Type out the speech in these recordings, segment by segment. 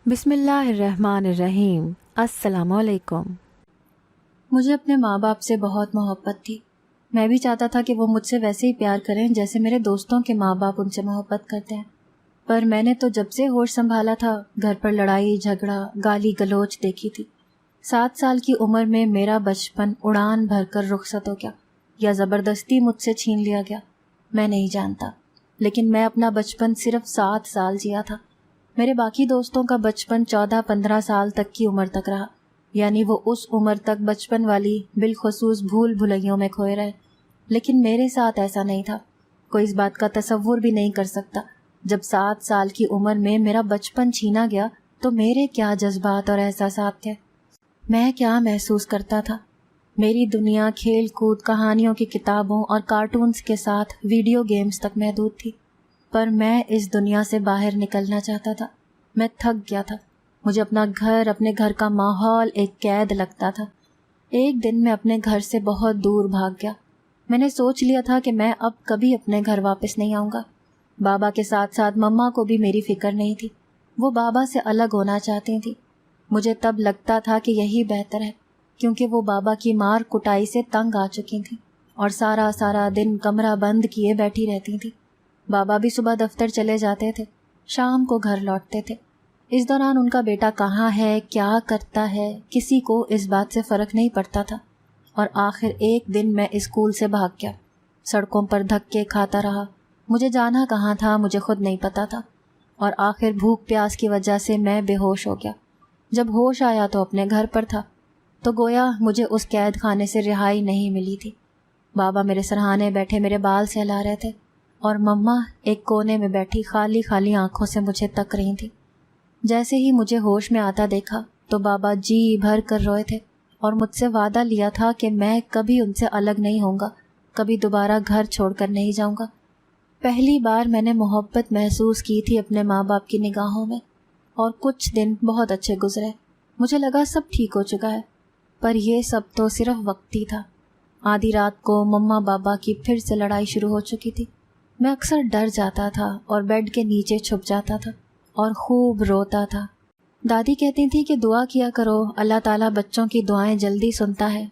بسم اللہ الرحمن الرحیم۔ السلام علیکم۔ مجھے اپنے ماں باپ سے بہت محبت تھی۔ میں بھی چاہتا تھا کہ وہ مجھ سے ویسے ہی پیار کریں جیسے میرے دوستوں کے ماں باپ ان سے محبت کرتے ہیں، پر میں نے تو جب سے ہوش سنبھالا تھا گھر پر لڑائی جھگڑا گالی گلوچ دیکھی تھی۔ 7 سال کی عمر میں میرا بچپن اڑان بھر کر رخصت ہو گیا یا زبردستی مجھ سے چھین لیا گیا، میں نہیں جانتا، لیکن میں اپنا بچپن صرف 7 سال جیا تھا۔ میرے باقی دوستوں کا بچپن 14-15 سال تک کی عمر تک رہا، یعنی وہ اس عمر تک بچپن والی بالخصوص بھول بھلائیوں میں کھوئے رہے، لیکن میرے ساتھ ایسا نہیں تھا۔ کوئی اس بات کا تصور بھی نہیں کر سکتا جب 7 سال کی عمر میں میرا بچپن چھینا گیا تو میرے کیا جذبات اور احساسات تھے، میں کیا محسوس کرتا تھا۔ میری دنیا کھیل کود کہانیوں کی کتابوں اور کارٹونز کے ساتھ ویڈیو گیمز تک محدود تھی، پر میں اس دنیا سے باہر نکلنا چاہتا تھا۔ میں تھک گیا تھا، مجھے اپنے گھر کا ماحول ایک قید لگتا تھا۔ ایک دن میں اپنے گھر سے بہت دور بھاگ گیا۔ میں نے سوچ لیا تھا کہ میں اب کبھی اپنے گھر واپس نہیں آؤں گا۔ بابا کے ساتھ ساتھ مما کو بھی میری فکر نہیں تھی، وہ بابا سے الگ ہونا چاہتی تھی۔ مجھے تب لگتا تھا کہ یہی بہتر ہے، کیونکہ وہ بابا کی مار کٹائی سے تنگ آ چکی تھیں اور سارا دن کمرہ بند کیے بیٹھی رہتی تھی۔ بابا بھی صبح دفتر چلے جاتے تھے، شام کو گھر لوٹتے تھے۔ اس دوران ان کا بیٹا کہاں ہے، کیا کرتا ہے، کسی کو اس بات سے فرق نہیں پڑتا تھا۔ اور آخر ایک دن میں اسکول سے بھاگ گیا، سڑکوں پر دھکے کھاتا رہا۔ مجھے جانا کہاں تھا مجھے خود نہیں پتا تھا، اور آخر بھوک پیاس کی وجہ سے میں بے ہوش ہو گیا۔ جب ہوش آیا تو اپنے گھر پر تھا، تو گویا مجھے اس قید خانے سے رہائی نہیں ملی تھی۔ بابا میرے سرہانے بیٹھے میرے بال سہلا رہے تھے، اور مما ایک کونے میں بیٹھی خالی آنکھوں سے مجھے تک رہی تھی۔ جیسے ہی مجھے ہوش میں آتا دیکھا تو بابا جی بھر کر روئے تھے اور مجھ سے وعدہ لیا تھا کہ میں کبھی ان سے الگ نہیں ہوں گا، کبھی دوبارہ گھر چھوڑ کر نہیں جاؤں گا۔ پہلی بار میں نے محبت محسوس کی تھی اپنے ماں باپ کی نگاہوں میں، اور کچھ دن بہت اچھے گزرے۔ مجھے لگا سب ٹھیک ہو چکا ہے، پر یہ سب تو صرف وقتی تھا۔ آدھی رات کو مما بابا کی پھر سے لڑائی شروع ہو چکی تھی۔ میں اکثر ڈر جاتا تھا اور بیڈ کے نیچے چھپ جاتا تھا اور خوب روتا تھا۔ دادی کہتی تھی کہ دعا کیا کرو، اللہ تعالیٰ بچوں کی دعائیں جلدی سنتا ہے،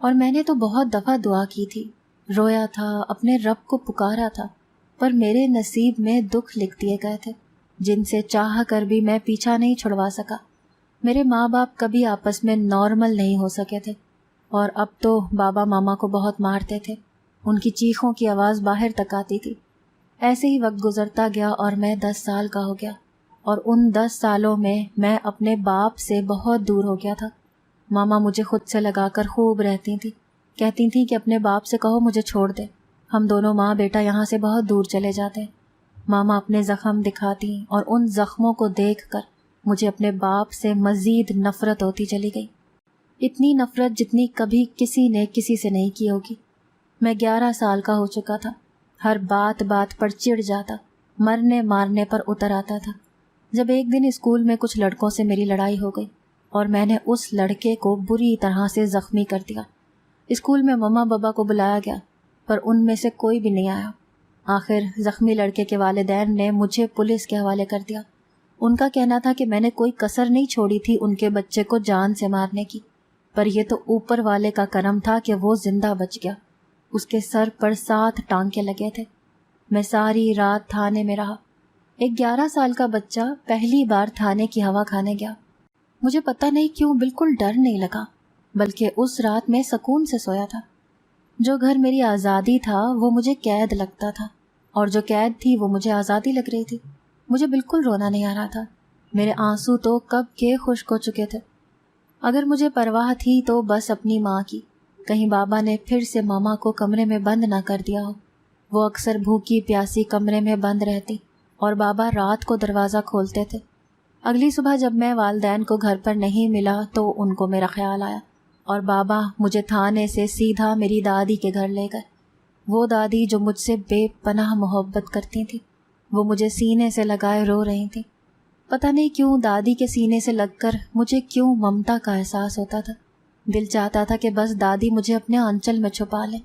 اور میں نے تو بہت دفعہ دعا کی تھی، رویا تھا، اپنے رب کو پکارا تھا، پر میرے نصیب میں دکھ لکھ دیے گئے تھے جن سے چاہ کر بھی میں پیچھا نہیں چھڑوا سکا۔ میرے ماں باپ کبھی آپس میں نارمل نہیں ہو سکے تھے، اور اب تو بابا ماما کو بہت مارتے تھے، ان کی چیخوں کی آواز باہر تک آتی تھی۔ ایسے ہی وقت گزرتا گیا اور میں 10 سال کا ہو گیا، اور ان 10 سالوں میں میں اپنے باپ سے بہت دور ہو گیا تھا۔ ماما مجھے خود سے لگا کر خوب رہتی تھی، کہتی تھیں کہ اپنے باپ سے کہو مجھے چھوڑ دے، ہم دونوں ماں بیٹا یہاں سے بہت دور چلے جاتے۔ ماما اپنے زخم دکھاتی اور ان زخموں کو دیکھ کر مجھے اپنے باپ سے مزید نفرت ہوتی چلی گئی، اتنی نفرت جتنی کبھی کسی نے کسی سے نہیں کی ہوگی۔ میں 11 سال کا ہو چکا تھا، ہر بات پر چڑ جاتا، مرنے مارنے پر اتر آتا تھا۔ جب ایک دن اسکول میں کچھ لڑکوں سے میری لڑائی ہو گئی اور میں نے اس لڑکے کو بری طرح سے زخمی کر دیا۔ اسکول میں مما بابا کو بلایا گیا، پر ان میں سے کوئی بھی نہیں آیا۔ آخر زخمی لڑکے کے والدین نے مجھے پولیس کے حوالے کر دیا۔ ان کا کہنا تھا کہ میں نے کوئی کسر نہیں چھوڑی تھی ان کے بچے کو جان سے مارنے کی، پر یہ تو اوپر والے کا کرم تھا کہ وہ زندہ بچ گیا۔ اس کے سر پر 7 ٹانکے لگے تھے۔ میں ساری رات تھانے میں رہا۔ ایک 11 سال کا بچہ پہلی بار تھانے کی ہوا کھانے گیا۔ مجھے پتہ نہیں کیوں بالکل ڈر نہیں لگا، بلکہ اس رات میں سکون سے سویا تھا۔ جو گھر میری آزادی تھا وہ مجھے قید لگتا تھا، اور جو قید تھی وہ مجھے آزادی لگ رہی تھی۔ مجھے بالکل رونا نہیں آ رہا تھا، میرے آنسو تو کب کے خشک ہو چکے تھے۔ اگر مجھے پرواہ تھی تو بس اپنی ماں کی، کہیں بابا نے پھر سے ماما کو کمرے میں بند نہ کر دیا ہو۔ وہ اکثر بھوکی پیاسی کمرے میں بند رہتی اور بابا رات کو دروازہ کھولتے تھے۔ اگلی صبح جب میں والدین کو گھر پر نہیں ملا تو ان کو میرا خیال آیا، اور بابا مجھے تھانے سے سیدھا میری دادی کے گھر لے گئے۔ وہ دادی جو مجھ سے بے پناہ محبت کرتی تھی، وہ مجھے سینے سے لگائے رو رہی تھی۔ پتہ نہیں کیوں دادی کے سینے سے لگ کر مجھے کیوں ممتا کا احساس ہوتا تھا۔ دل چاہتا تھا کہ بس دادی مجھے اپنے آنچل میں چھپا لیں۔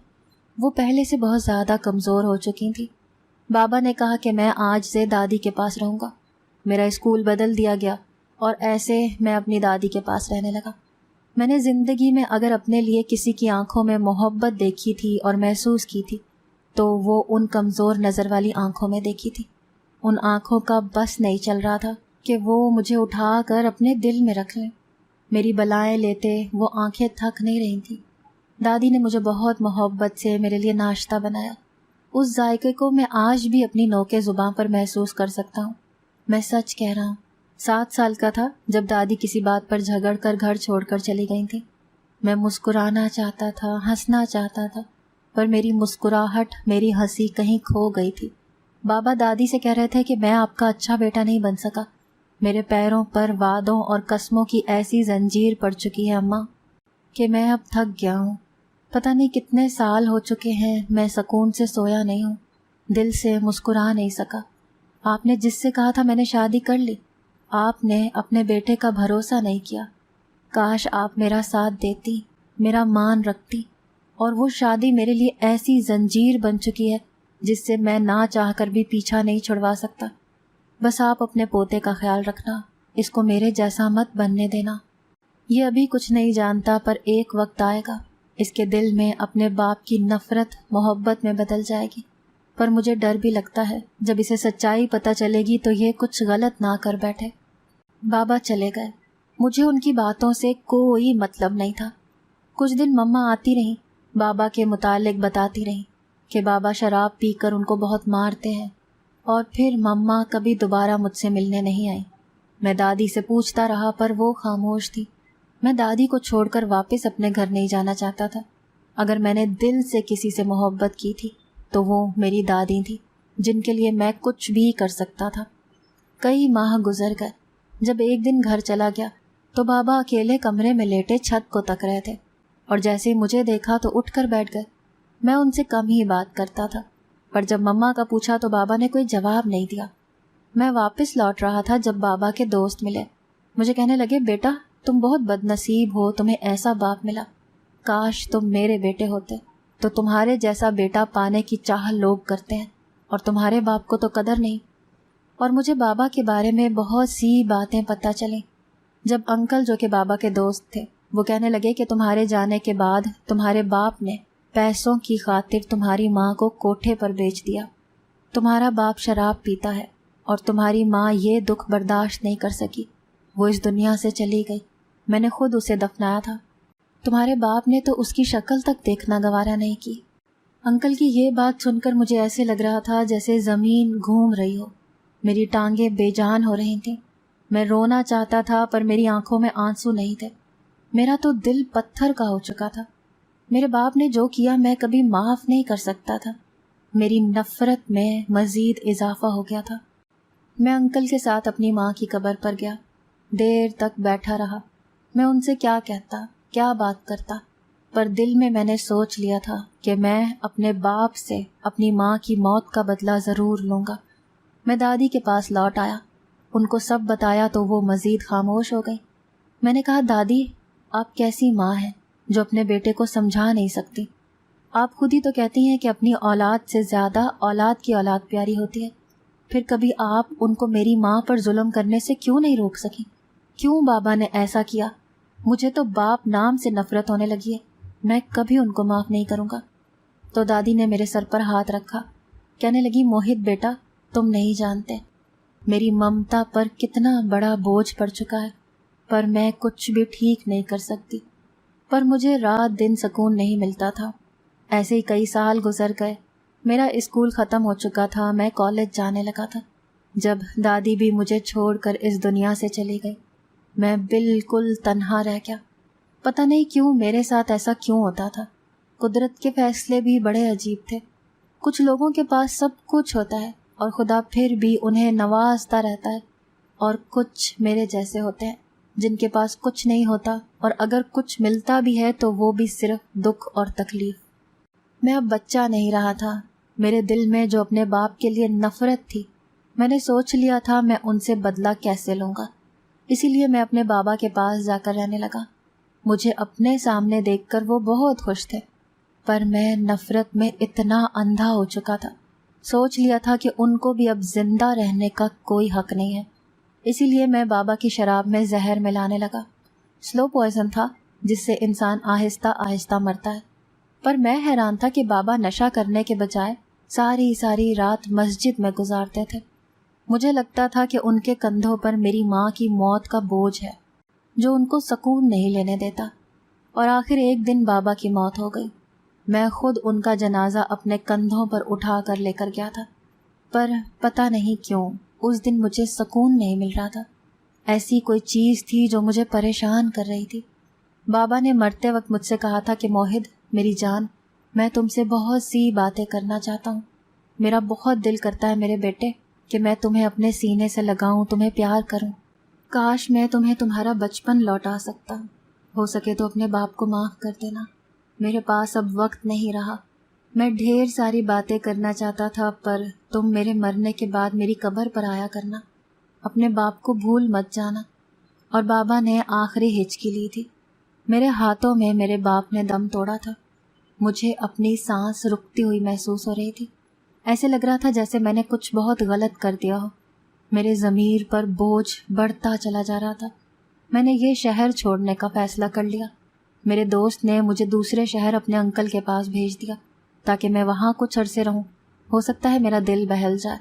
وہ پہلے سے بہت زیادہ کمزور ہو چکی تھی۔ بابا نے کہا کہ میں آج سے دادی کے پاس رہوں گا۔ میرا اسکول بدل دیا گیا، اور ایسے میں اپنی دادی کے پاس رہنے لگا۔ میں نے زندگی میں اگر اپنے لیے کسی کی آنکھوں میں محبت دیکھی تھی اور محسوس کی تھی تو وہ ان کمزور نظر والی آنکھوں میں دیکھی تھی۔ ان آنکھوں کا بس نہیں چل رہا تھا کہ وہ مجھے اٹھا کر اپنے دل میں رکھ لیں۔ میری بلائیں لیتے وہ آنکھیں تھک نہیں رہی تھیں۔ دادی نے مجھے بہت محبت سے میرے لیے ناشتہ بنایا۔ اس ذائقے کو میں آج بھی اپنی نوکے زباں پر محسوس کر سکتا ہوں۔ میں سچ کہہ رہا ہوں، 7 سال کا تھا جب دادی کسی بات پر جھگڑ کر گھر چھوڑ کر چلی گئی تھی۔ میں مسکرانا چاہتا تھا، ہنسنا چاہتا تھا، پر میری مسکراہٹ، میری ہنسی کہیں کھو گئی تھی۔ بابا دادی سے کہہ رہے تھے کہ میں آپ کا اچھا بیٹا نہیں بن سکا۔ میرے پیروں پر وعدوں اور قسموں کی ایسی زنجیر پڑ چکی ہے اماں کہ میں اب تھک گیا ہوں۔ پتہ نہیں کتنے سال ہو چکے ہیں میں سکون سے سویا نہیں ہوں، دل سے مسکرا نہیں سکا۔ آپ نے جس سے کہا تھا میں نے شادی کر لی، آپ نے اپنے بیٹے کا بھروسہ نہیں کیا۔ کاش آپ میرا ساتھ دیتی، میرا مان رکھتی، اور وہ شادی میرے لیے ایسی زنجیر بن چکی ہے جس سے میں نہ چاہ کر بھی پیچھا نہیں چھڑوا سکتا۔ بس آپ اپنے پوتے کا خیال رکھنا، اس کو میرے جیسا مت بننے دینا۔ یہ ابھی کچھ نہیں جانتا، پر ایک وقت آئے گا اس کے دل میں اپنے باپ کی نفرت محبت میں بدل جائے گی۔ پر مجھے ڈر بھی لگتا ہے جب اسے سچائی پتہ چلے گی تو یہ کچھ غلط نہ کر بیٹھے۔ بابا چلے گئے، مجھے ان کی باتوں سے کوئی مطلب نہیں تھا۔ کچھ دن مما آتی رہیں، بابا کے متعلق بتاتی رہیں کہ بابا شراب پی کر ان کو بہت مارتے ہیں، اور پھر مما کبھی دوبارہ مجھ سے ملنے نہیں آئی۔ میں دادی سے پوچھتا رہا پر وہ خاموش تھی۔ میں دادی کو چھوڑ کر واپس اپنے گھر نہیں جانا چاہتا تھا۔ اگر میں نے دل سے کسی سے محبت کی تھی تو وہ میری دادی تھی، جن کے لیے میں کچھ بھی کر سکتا تھا۔ کئی ماہ گزر گئے۔ جب ایک دن گھر چلا گیا تو بابا اکیلے کمرے میں لیٹے چھت کو تک رہے تھے، اور جیسے ہی مجھے دیکھا تو اٹھ کر بیٹھ گئے۔ میں ان سے کم ہی بات کرتا تھا، پر جب مما کا پوچھا تو بابا نے کوئی جواب نہیں دیا۔ میں واپس لوٹ رہا تھا جب بابا کے دوست ملے۔ مجھے کہنے لگے، بیٹا تم بہت بد نصیب ہو، تمہیں ایسا باپ ملا۔ کاش تم میرے بیٹے ہوتے تو تمہارے جیسا بیٹا پانے کی چاہ لوگ کرتے ہیں، اور تمہارے باپ کو تو قدر نہیں۔ اور مجھے بابا کے بارے میں بہت سی باتیں پتہ چلیں۔ جب انکل جو کہ بابا کے دوست تھے وہ کہنے لگے کہ تمہارے جانے کے بعد تمہارے باپ نے پیسوں کی خاطر تمہاری ماں کو کوٹھے پر بیچ دیا۔ تمہارا باپ شراب پیتا ہے اور تمہاری ماں یہ دکھ برداشت نہیں کر سکی، وہ اس دنیا سے چلی گئی۔ میں نے خود اسے دفنایا تھا، تمہارے باپ نے تو اس کی شکل تک دیکھنا گوارا نہیں کی۔ انکل کی یہ بات سن کر مجھے ایسے لگ رہا تھا جیسے زمین گھوم رہی ہو، میری ٹانگیں بے جان ہو رہی تھیں۔ میں رونا چاہتا تھا پر میری آنکھوں میں آنسو نہیں تھے، میرا تو دل پتھر کا ہو چکا تھا۔ میرے باپ نے جو کیا میں کبھی معاف نہیں کر سکتا تھا۔ میری نفرت میں مزید اضافہ ہو گیا تھا۔ میں انکل کے ساتھ اپنی ماں کی قبر پر گیا، دیر تک بیٹھا رہا۔ میں ان سے کیا کہتا، کیا بات کرتا، پر دل میں نے سوچ لیا تھا کہ میں اپنے باپ سے اپنی ماں کی موت کا بدلہ ضرور لوں گا۔ میں دادی کے پاس لوٹ آیا، ان کو سب بتایا تو وہ مزید خاموش ہو گئی۔ میں نے کہا، دادی آپ کیسی ماں ہیں جو اپنے بیٹے کو سمجھا نہیں سکتی؟ آپ خود ہی تو کہتی ہیں کہ اپنی اولاد سے زیادہ اولاد کی اولاد پیاری ہوتی ہے، پھر کبھی آپ ان کو میری ماں پر ظلم کرنے سے کیوں نہیں روک سکیں؟ کیوں بابا نے ایسا کیا؟ مجھے تو باپ نام سے نفرت ہونے لگی ہے، میں کبھی ان کو معاف نہیں کروں گا۔ تو دادی نے میرے سر پر ہاتھ رکھا، کہنے لگی، موہت بیٹا تم نہیں جانتے میری ممتا پر کتنا بڑا بوجھ پڑ چکا ہے، پر میں کچھ بھی ٹھیک نہیں کر سکتی۔ پر مجھے رات دن سکون نہیں ملتا تھا۔ ایسے ہی کئی سال گزر گئے، میرا اسکول ختم ہو چکا تھا، میں کالج جانے لگا تھا جب دادی بھی مجھے چھوڑ کر اس دنیا سے چلی گئی۔ میں بالکل تنہا رہ گیا۔ پتہ نہیں کیوں میرے ساتھ ایسا کیوں ہوتا تھا۔ قدرت کے فیصلے بھی بڑے عجیب تھے۔ کچھ لوگوں کے پاس سب کچھ ہوتا ہے اور خدا پھر بھی انہیں نوازتا رہتا ہے، اور کچھ میرے جیسے ہوتے ہیں جن کے پاس کچھ نہیں ہوتا، اور اگر کچھ ملتا بھی ہے تو وہ بھی صرف دکھ اور تکلیف۔ میں اب بچہ نہیں رہا تھا۔ میرے دل میں جو اپنے باپ کے لیے نفرت تھی، میں نے سوچ لیا تھا میں ان سے بدلہ کیسے لوں گا۔ اسی لیے میں اپنے بابا کے پاس جا کر رہنے لگا۔ مجھے اپنے سامنے دیکھ کر وہ بہت خوش تھے، پر میں نفرت میں اتنا اندھا ہو چکا تھا، سوچ لیا تھا کہ ان کو بھی اب زندہ رہنے کا کوئی حق نہیں ہے۔ اسی لیے میں بابا کی شراب میں زہر ملانے لگا۔ سلو پوائزن تھا جس سے انسان آہستہ آہستہ مرتا ہے، پر میں حیران تھا کہ بابا نشہ کرنے کے بجائے ساری رات مسجد میں گزارتے تھے۔ مجھے لگتا تھا کہ ان کے کندھوں پر میری ماں کی موت کا بوجھ ہے جو ان کو سکون نہیں لینے دیتا، اور آخر ایک دن بابا کی موت ہو گئی۔ میں خود ان کا جنازہ اپنے کندھوں پر اٹھا کر لے کر گیا تھا، پر پتہ نہیں کیوں اس دن مجھے سکون نہیں مل رہا تھا۔ ایسی کوئی چیز تھی جو مجھے پریشان کر رہی تھی۔ بابا نے مرتے وقت مجھ سے کہا تھا کہ موہد میری جان، میں تم سے بہت سی باتیں کرنا چاہتا ہوں۔ میرا بہت دل کرتا ہے میرے بیٹے کہ میں تمہیں اپنے سینے سے لگاؤں، تمہیں پیار کروں۔ کاش میں تمہیں تمہارا بچپن لوٹا سکتا۔ ہو سکے تو اپنے باپ کو معاف کر دینا۔ میرے پاس اب وقت نہیں رہا۔ میں ڈھیر ساری باتیں کرنا چاہتا تھا، پر تم میرے مرنے کے بعد میری قبر پر آیا کرنا۔ اپنے باپ کو بھول مت جانا۔ اور بابا نے آخری ہچکی لی تھی۔ میرے ہاتھوں میں میرے باپ نے دم توڑا تھا۔ مجھے اپنی سانس رکتی ہوئی محسوس ہو رہی تھی۔ ایسے لگ رہا تھا جیسے میں نے کچھ بہت غلط کر دیا ہو۔ میرے ضمیر پر بوجھ بڑھتا چلا جا رہا تھا۔ میں نے یہ شہر چھوڑنے کا فیصلہ کر لیا۔ میرے دوست نے مجھے دوسرے شہر اپنے انکل کے پاس بھیج دیا تاکہ میں وہاں کچھ عرصے رہوں۔ ہو سکتا ہے میرا دل بہل جائے،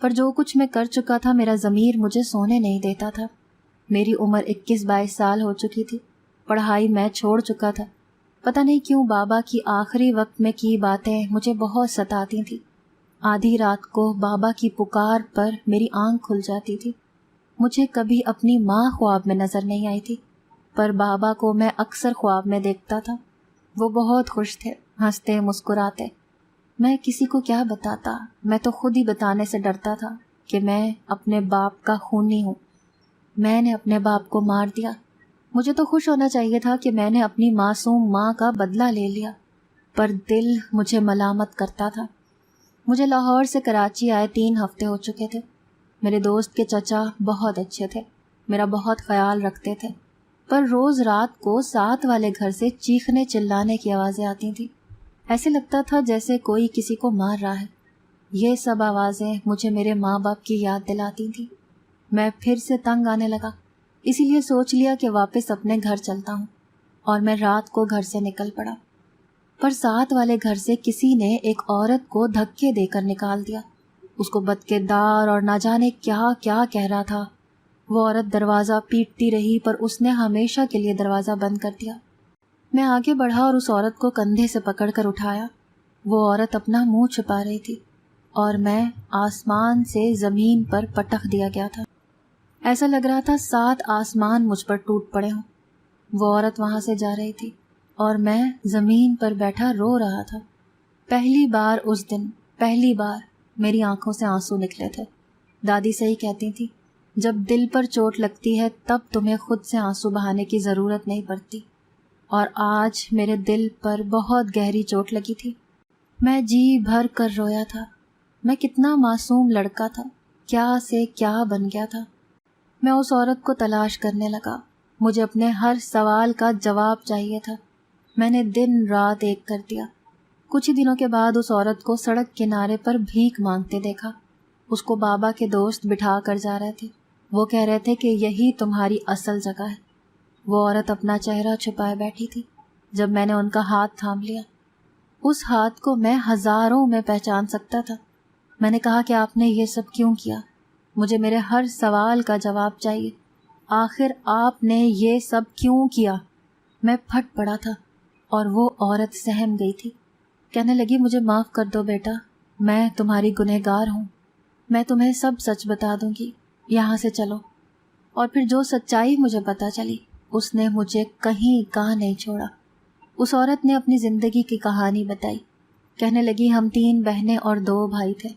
پر جو کچھ میں کر چکا تھا میرا ضمیر مجھے سونے نہیں دیتا تھا۔ میری عمر 21-22 سال ہو چکی تھی۔ پڑھائی میں چھوڑ چکا تھا۔ پتہ نہیں کیوں بابا کی آخری وقت میں کی باتیں مجھے بہت ستاتی تھیں۔ آدھی رات کو بابا کی پکار پر میری آنکھ کھل جاتی تھی۔ مجھے کبھی اپنی ماں خواب میں نظر نہیں آئی تھی، پر بابا کو میں اکثر خواب میں دیکھتا تھا۔ وہ بہت خوش تھے، ہنستے مسکراتے۔ میں کسی کو کیا بتاتا، میں تو خود ہی بتانے سے ڈرتا تھا کہ میں اپنے باپ کا خونی ہوں۔ میں نے اپنے باپ کو مار دیا۔ مجھے تو خوش ہونا چاہیے تھا کہ میں نے اپنی معصوم ماں کا بدلہ لے لیا، پر دل مجھے ملامت کرتا تھا۔ مجھے لاہور سے کراچی آئے 3 ہفتے ہو چکے تھے۔ میرے دوست کے چچا بہت اچھے تھے، میرا بہت خیال رکھتے تھے، پر روز رات کو ساتھ والے گھر سے چیخنے چلانے کی آوازیں آتی تھیں۔ ایسے لگتا تھا جیسے کوئی کسی کو مار رہا ہے۔ یہ سب آوازیں مجھے میرے ماں باپ کی یاد دلاتی تھیں۔ میں پھر سے تنگ آنے لگا، اسی لیے سوچ لیا کہ واپس اپنے گھر چلتا ہوں، اور میں رات کو گھر سے نکل پڑا۔ پر ساتھ والے گھر سے کسی نے ایک عورت کو دھکے دے کر نکال دیا۔ اس کو بدکردار اور نہ جانے کیا کیا کہہ رہا تھا۔ وہ عورت دروازہ پیٹتی رہی، پر اس نے ہمیشہ کے لیے دروازہ بند کر دیا۔ میں آگے بڑھا اور اس عورت کو کندھے سے پکڑ کر اٹھایا۔ وہ عورت اپنا منہ چھپا رہی تھی، اور میں آسمان سے زمین پر پٹخ دیا گیا تھا۔ ایسا لگ رہا تھا 7 آسمان مجھ پر ٹوٹ پڑے ہوں۔ وہ عورت وہاں سے جا رہی تھی، اور میں زمین پر بیٹھا رو رہا تھا۔ پہلی بار میری آنکھوں سے آنسو نکلے تھے۔ دادی صحیح کہتی تھی، جب دل پر چوٹ لگتی ہے تب تمہیں خود سے آنسو بہانے کی ضرورت نہیں پڑتی، اور آج میرے دل پر بہت گہری چوٹ لگی تھی۔ میں جی بھر کر رویا تھا۔ میں کتنا معصوم لڑکا تھا، کیا سے کیا بن گیا تھا۔ میں اس عورت کو تلاش کرنے لگا۔ مجھے اپنے ہر سوال کا جواب چاہیے تھا۔ میں نے دن رات ایک کر دیا۔ کچھ ہی دنوں کے بعد اس عورت کو سڑک کنارے پر بھیک مانگتے دیکھا۔ اس کو بابا کے دوست بٹھا کر جا رہے تھے۔ وہ کہہ رہے تھے کہ یہی تمہاری اصل جگہ ہے۔ وہ عورت اپنا چہرہ چھپائے بیٹھی تھی جب میں نے ان کا ہاتھ تھام لیا۔ اس ہاتھ کو میں ہزاروں میں پہچان سکتا تھا۔ میں نے کہا کہ آپ نے یہ سب کیوں کیا؟ مجھے میرے ہر سوال کا جواب چاہیے۔ آخر آپ نے یہ سب کیوں کیا؟ میں پھٹ پڑا تھا، اور وہ عورت سہم گئی تھی۔ کہنے لگی، مجھے معاف کر دو بیٹا، میں تمہاری گنہگار ہوں۔ میں تمہیں سب سچ بتا دوں گی، یہاں سے چلو۔ اور پھر جو سچائی مجھے پتہ چلی، اس نے مجھے کہیں کا نہیں چھوڑا۔ اس عورت نے اپنی زندگی کی کہانی بتائی۔ کہنے لگی، ہم 3 بہنیں اور 2 بھائی تھے۔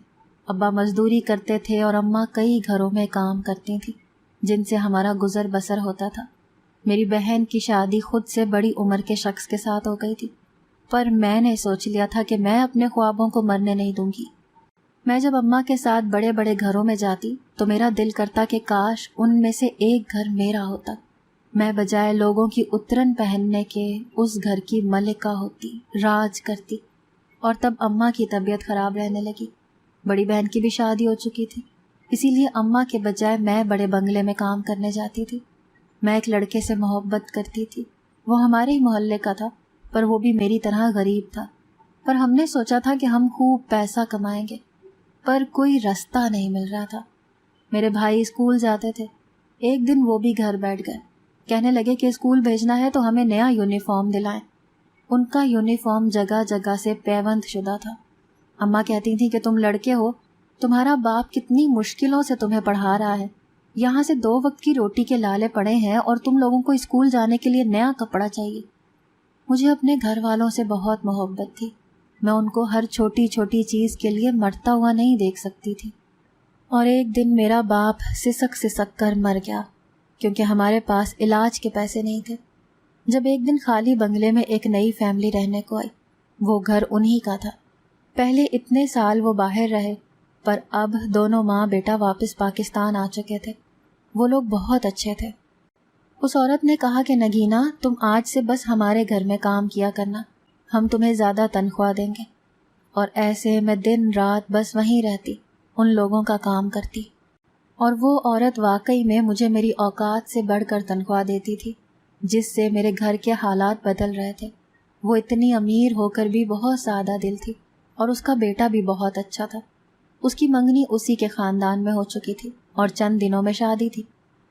ابا مزدوری کرتے تھے اور اماں کئی گھروں میں کام کرتی تھیں جن سے ہمارا گزر بسر ہوتا تھا۔ میری بہن کی شادی خود سے بڑی عمر کے شخص کے ساتھ ہو گئی تھی، پر میں نے سوچ لیا تھا کہ میں اپنے خوابوں کو مرنے نہیں دوں گی۔ میں جب اماں کے ساتھ بڑے بڑے گھروں میں جاتی تو میرا دل کرتا کہ کاش ان میں سے ایک گھر میرا ہوتا۔ میں بجائے لوگوں کی اترن پہننے کے اس گھر کی ملکہ ہوتی، راج کرتی۔ اور تب اماں کی طبیعت خراب رہنے لگی۔ بڑی بہن کی بھی شادی ہو چکی تھی۔ اسی لیے اماں کے بجائے میں بڑے بنگلے میں کام کرنے جاتی تھی۔ میں ایک لڑکے سے محبت کرتی تھی، وہ ہمارے ہی محلے کا تھا، پر وہ بھی میری طرح غریب تھا۔ پر ہم نے سوچا تھا کہ ہم خوب پیسہ کمائیں گے، پر کوئی رستہ نہیں مل رہا تھا۔ میرے بھائی اسکول جاتے تھے، ایک دن وہ بھی گھر بیٹھ گئے، کہنے لگے کہ اسکول بھیجنا ہے تو ہمیں نیا یونیفارم دلائیں۔ ان کا یونیفارم جگہ جگہ سے پیوند شدہ تھا۔ اماں کہتی تھیں کہ تم لڑکے ہو، تمہارا باپ کتنی مشکلوں سے تمہیں پڑھا رہا ہے، یہاں سے 2 وقت کی روٹی کے لالے پڑے ہیں اور تم لوگوں کو اسکول جانے کے لیے نیا کپڑا چاہیے۔ مجھے اپنے گھر والوں سے بہت محبت تھی، میں ان کو ہر چھوٹی چھوٹی چیز کے لیے مرتا ہوا نہیں دیکھ سکتی تھی۔ اور ایک دن میرا باپ سسک سسک کر مر گیا، کیونکہ ہمارے پاس علاج کے پیسے نہیں تھے۔ جب ایک دن خالی بنگلے میں ایک نئی فیملی رہنے کو آئی، وہ گھر انہی کا تھا۔ پہلے اتنے سال وہ باہر رہے، پر اب دونوں ماں بیٹا واپس پاکستان آ چکے تھے۔ وہ لوگ بہت اچھے تھے۔ اس عورت نے کہا کہ نگینہ، تم آج سے بس ہمارے گھر میں کام کیا کرنا، ہم تمہیں زیادہ تنخواہ دیں گے۔ اور ایسے میں دن رات بس وہیں رہتی، ان لوگوں کا کام کرتی۔ اور وہ عورت واقعی میں مجھے میری اوقات سے بڑھ کر تنخواہ دیتی تھی، جس سے میرے گھر کے حالات بدل رہے تھے۔ وہ اتنی امیر ہو کر بھی بہت سادہ دل تھی، اور اس کا بیٹا بھی بہت اچھا تھا۔ اس کی منگنی اسی کے خاندان میں ہو چکی تھی اور چند دنوں میں شادی تھی۔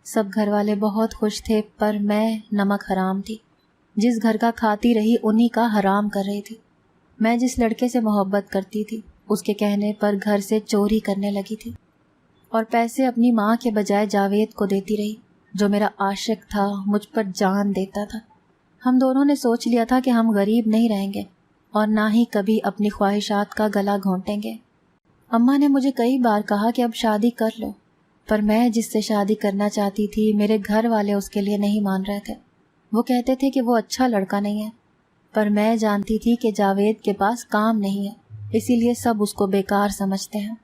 سب گھر والے بہت خوش تھے، پر میں نمک حرام تھی، جس گھر کا کھاتی رہی انہی کا حرام کر رہی تھی۔ میں جس لڑکے سے محبت کرتی تھی، اس کے کہنے پر گھر سے چوری کرنے لگی تھی، اور پیسے اپنی ماں کے بجائے جاوید کو دیتی رہی، جو میرا عاشق تھا، مجھ پر جان دیتا تھا۔ ہم دونوں نے سوچ لیا تھا کہ ہم غریب نہیں رہیں گے، اور نہ ہی کبھی اپنی خواہشات کا گلا گھونٹیں گے۔ اماں نے مجھے کئی بار کہا کہ اب شادی کر لو، پر میں جس سے شادی کرنا چاہتی تھی، میرے گھر والے اس کے لیے نہیں مان رہے تھے۔ وہ کہتے تھے کہ وہ اچھا لڑکا نہیں ہے، پر میں جانتی تھی کہ جاوید کے پاس کام نہیں ہے، اسی لیے سب اس کو بیکار سمجھتے ہیں۔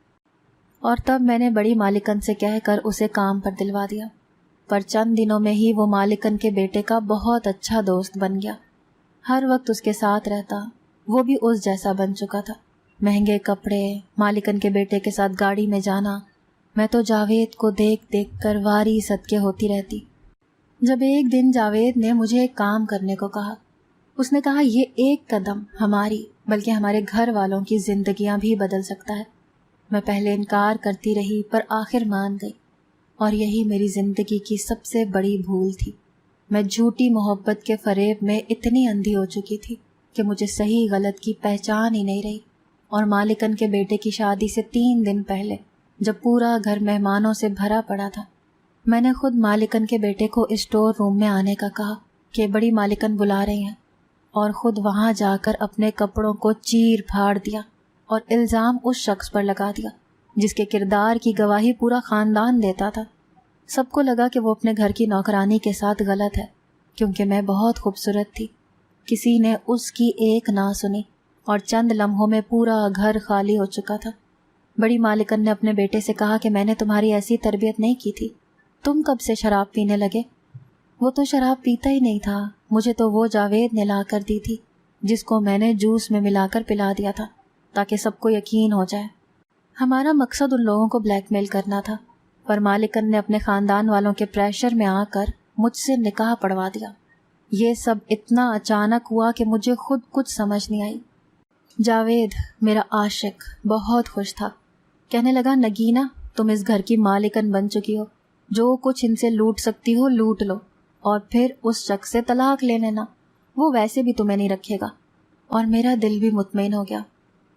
اور تب میں نے بڑی مالکن سے کہہ کر اسے کام پر دلوا دیا، پر چند دنوں میں ہی وہ مالکن کے بیٹے کا بہت اچھا دوست بن گیا، ہر وقت اس کے ساتھ رہتا۔ وہ بھی اس جیسا بن چکا تھا، مہنگے کپڑے، مالکن کے بیٹے کے ساتھ گاڑی میں جانا۔ میں تو جاوید کو دیکھ دیکھ کر واری صدقے ہوتی رہتی۔ جب ایک دن جاوید نے مجھے ایک کام کرنے کو کہا، اس نے کہا یہ ایک قدم ہماری بلکہ ہمارے گھر والوں کی زندگیاں بھی بدل سکتا ہے۔ میں پہلے انکار کرتی رہی، پر آخر مان گئی، اور یہی میری زندگی کی سب سے بڑی بھول تھی۔ میں جھوٹی محبت کے فریب میں اتنی اندھی ہو چکی تھی کہ مجھے صحیح غلط کی پہچان ہی نہیں رہی۔ اور مالکن کے بیٹے کی شادی سے 3 دن پہلے، جب پورا گھر مہمانوں سے بھرا پڑا تھا، میں نے خود مالکن کے بیٹے کو اسٹور روم میں آنے کا کہا کہ بڑی مالکن بلا رہی ہیں، اور خود وہاں جا کر اپنے کپڑوں کو چیر پھاڑ دیا اور الزام اس شخص پر لگا دیا جس کے کردار کی گواہی پورا خاندان دیتا تھا۔ سب کو لگا کہ وہ اپنے گھر کی نوکرانی کے ساتھ غلط ہے، کیونکہ میں بہت خوبصورت تھی۔ کسی نے اس کی ایک نہ سنی، اور چند لمحوں میں پورا گھر خالی ہو چکا تھا۔ بڑی مالکن نے اپنے بیٹے سے کہا کہ میں نے تمہاری ایسی تربیت نہیں کی تھی، تم کب سے شراب پینے لگے؟ وہ تو شراب پیتا ہی نہیں تھا، مجھے تو وہ جاوید نے لا کر دی تھی، جس کو میں نے جوس میں ملا کر پلا دیا تھا تاکہ سب کو یقین ہو جائے۔ ہمارا مقصد ان لوگوں کو بلیک میل کرنا تھا، پر مالکن نے اپنے خاندان والوں کے پریشر میں آ کر مجھ سے نکاح پڑھوا دیا۔ یہ سب اتنا اچانک ہوا کہ مجھے خود کچھ سمجھ نہیں آئی۔ جاوید میرا عاشق بہت خوش تھا، کہنے لگا نگینہ تم اس گھر کی مالکن بن چکی ہو، جو کچھ ان سے لوٹ سکتی ہو لوٹ لو، اور پھر اس شخص سے طلاق لے لینا، وہ ویسے بھی تمہیں نہیں رکھے گا۔ اور میرا دل بھی مطمئن ہو گیا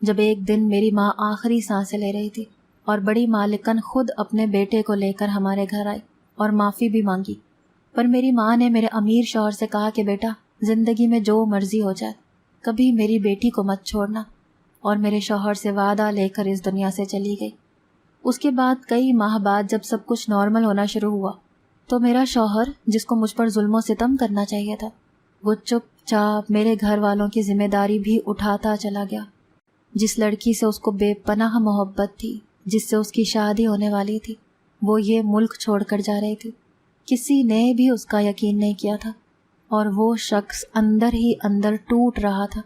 جب ایک دن میری ماں آخری سانسیں لے رہی تھی اور بڑی مالکن خود اپنے بیٹے کو لے کر ہمارے گھر آئی اور معافی بھی مانگی۔ پر میری ماں نے میرے امیر شوہر سے کہا کہ بیٹا زندگی میں جو مرضی ہو جائے، کبھی میری بیٹی کو مت چھوڑنا، اور میرے شوہر سے وعدہ لے کر اس دنیا سے چلی گئی۔ اس کے بعد کئی ماہ بعد جب سب کچھ نارمل ہونا شروع ہوا تو میرا شوہر، جس کو مجھ پر ظلم و ستم کرنا چاہیے تھا، وہ چپ چاپ میرے گھر والوں کی ذمہ داری بھی اٹھاتا چلا گیا۔ جس لڑکی سے اس کو بے پناہ محبت تھی، جس سے اس کی شادی ہونے والی تھی، وہ یہ ملک چھوڑ کر جا رہی تھی۔ کسی نے بھی اس کا یقین نہیں کیا تھا، اور وہ شخص اندر ہی اندر ٹوٹ رہا تھا۔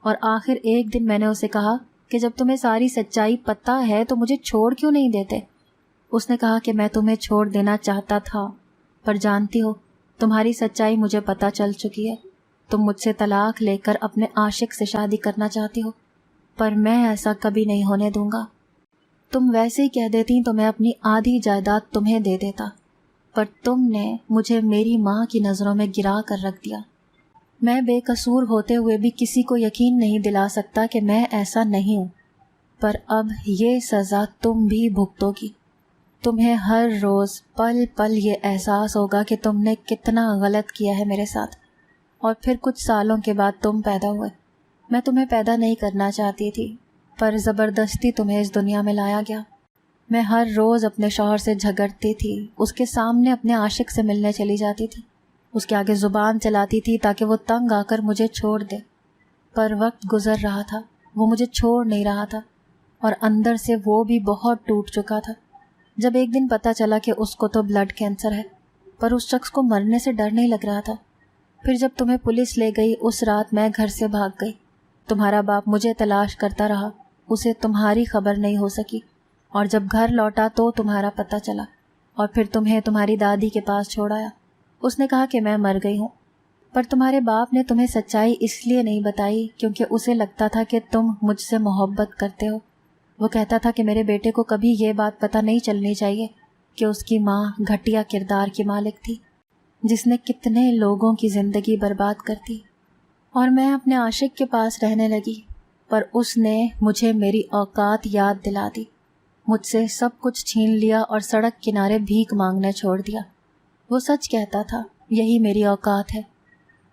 اور آخر ایک دن میں نے اسے کہا کہ جب تمہیں ساری سچائی پتہ ہے تو مجھے چھوڑ کیوں نہیں دیتے؟ اس نے کہا کہ میں تمہیں چھوڑ دینا چاہتا تھا، پر جانتی ہو تمہاری سچائی مجھے پتہ چل چکی ہے۔ تم مجھ سے طلاق لے کر اپنے عاشق سے شادی کرنا چاہتی ہو، پر میں ایسا کبھی نہیں ہونے دوں گا۔ تم ویسے ہی کہہ دیتی تو میں اپنی آدھی جائیداد تمہیں دے دیتا، پر تم نے مجھے میری ماں کی نظروں میں گرا کر رکھ دیا۔ میں بے قصور ہوتے ہوئے بھی کسی کو یقین نہیں دلا سکتا کہ میں ایسا نہیں ہوں، پر اب یہ سزا تم بھی بھگتو گی۔ تمہیں ہر روز پل پل یہ احساس ہوگا کہ تم نے کتنا غلط کیا ہے میرے ساتھ۔ اور پھر کچھ سالوں کے بعد تم پیدا ہوئے۔ میں تمہیں پیدا نہیں کرنا چاہتی تھی، پر زبردستی تمہیں اس دنیا میں لایا گیا۔ میں ہر روز اپنے شوہر سے جھگڑتی تھی، اس کے سامنے اپنے عاشق سے ملنے چلی جاتی تھی، اس کے آگے زبان چلاتی تھی تاکہ وہ تنگ آ کر مجھے چھوڑ دے، پر وقت گزر رہا تھا، وہ مجھے چھوڑ نہیں رہا تھا، اور اندر سے وہ بھی بہت ٹوٹ چکا تھا۔ جب ایک دن پتہ چلا کہ اس کو تو بلڈ کینسر ہے، پر اس شخص کو مرنے سے ڈر نہیں لگ رہا تھا۔ پھر جب تمہیں پولیس لے گئی، اس رات میں گھر سے بھاگ گئی۔ تمہارا باپ مجھے تلاش کرتا رہا، اسے تمہاری خبر نہیں ہو سکی، اور جب گھر لوٹا تو تمہارا پتہ چلا، اور پھر تمہیں تمہاری دادی کے پاس چھوڑ آیا۔ اس نے کہا کہ میں مر گئی ہوں، پر تمہارے باپ نے تمہیں سچائی اس لیے نہیں بتائی کیونکہ اسے لگتا تھا کہ تم مجھ سے محبت کرتے ہو۔ وہ کہتا تھا کہ میرے بیٹے کو کبھی یہ بات پتہ نہیں چلنی چاہیے کہ اس کی ماں گھٹیا کردار کی مالک تھی، جس نے کتنے لوگوں کی زندگی برباد کر دی۔ اور میں اپنے عاشق کے پاس رہنے لگی، پر اس نے مجھے میری اوقات یاد دلا دی، مجھ سے سب کچھ چھین لیا اور سڑک کنارے بھیک مانگنا چھوڑ دیا۔ وہ سچ کہتا تھا، یہی میری اوقات ہے۔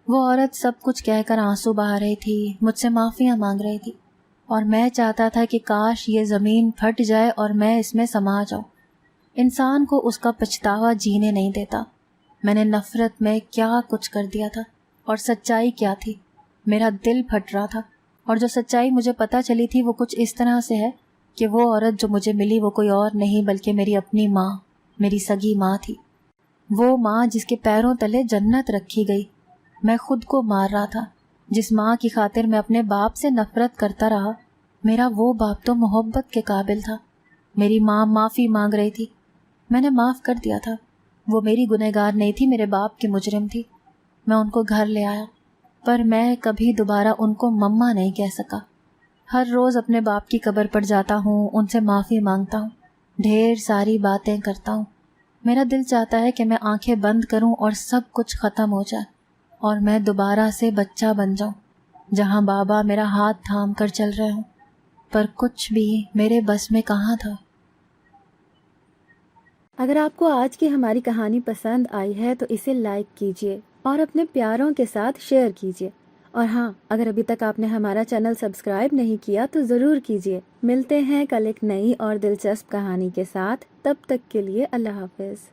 وہ عورت سب کچھ کہہ کر آنسو بہا رہی تھی، مجھ سے معافیاں مانگ رہی تھی، اور میں چاہتا تھا کہ کاش یہ زمین پھٹ جائے اور میں اس میں سما جاؤں۔ انسان کو اس کا پچھتاوا جینے نہیں دیتا۔ میں نے نفرت میں کیا کچھ کر دیا تھا، اور سچائی کیا تھی؟ میرا دل پھٹ رہا تھا، اور جو سچائی مجھے پتہ چلی تھی وہ کچھ اس طرح سے ہے کہ وہ عورت جو مجھے ملی وہ کوئی اور نہیں بلکہ میری اپنی ماں، میری سگی ماں تھی۔ وہ ماں جس کے پیروں تلے جنت رکھی گئی۔ میں خود کو مار رہا تھا۔ جس ماں کی خاطر میں اپنے باپ سے نفرت کرتا رہا، میرا وہ باپ تو محبت کے قابل تھا۔ میری ماں معافی مانگ رہی تھی، میں نے معاف کر دیا تھا۔ وہ میری گنہگار نہیں تھی، میرے باپ کی مجرم تھی۔ میں ان کو گھر لے آیا، پر میں کبھی دوبارہ ان کو مما نہیں کہہ سکا۔ ہر روز اپنے باپ کی قبر پر جاتا ہوں، ان سے معافی مانگتا ہوں، ڈھیر ساری باتیں کرتا ہوں۔ میرا دل چاہتا ہے کہ میں آنکھیں بند کروں اور سب کچھ ختم ہو جائے، اور میں دوبارہ سے بچہ بن جاؤں، جہاں بابا میرا ہاتھ تھام کر چل رہے ہوں، پر کچھ بھی میرے بس میں کہاں تھا۔ اگر آپ کو آج کی ہماری کہانی پسند آئی ہے تو اسے لائک کیجیے اور اپنے پیاروں کے ساتھ شیئر کیجیے، اور ہاں، اگر ابھی تک آپ نے ہمارا چینل سبسکرائب نہیں کیا تو ضرور کیجیے۔ ملتے ہیں کل ایک نئی اور دلچسپ کہانی کے ساتھ، تب تک کے لیے اللہ حافظ۔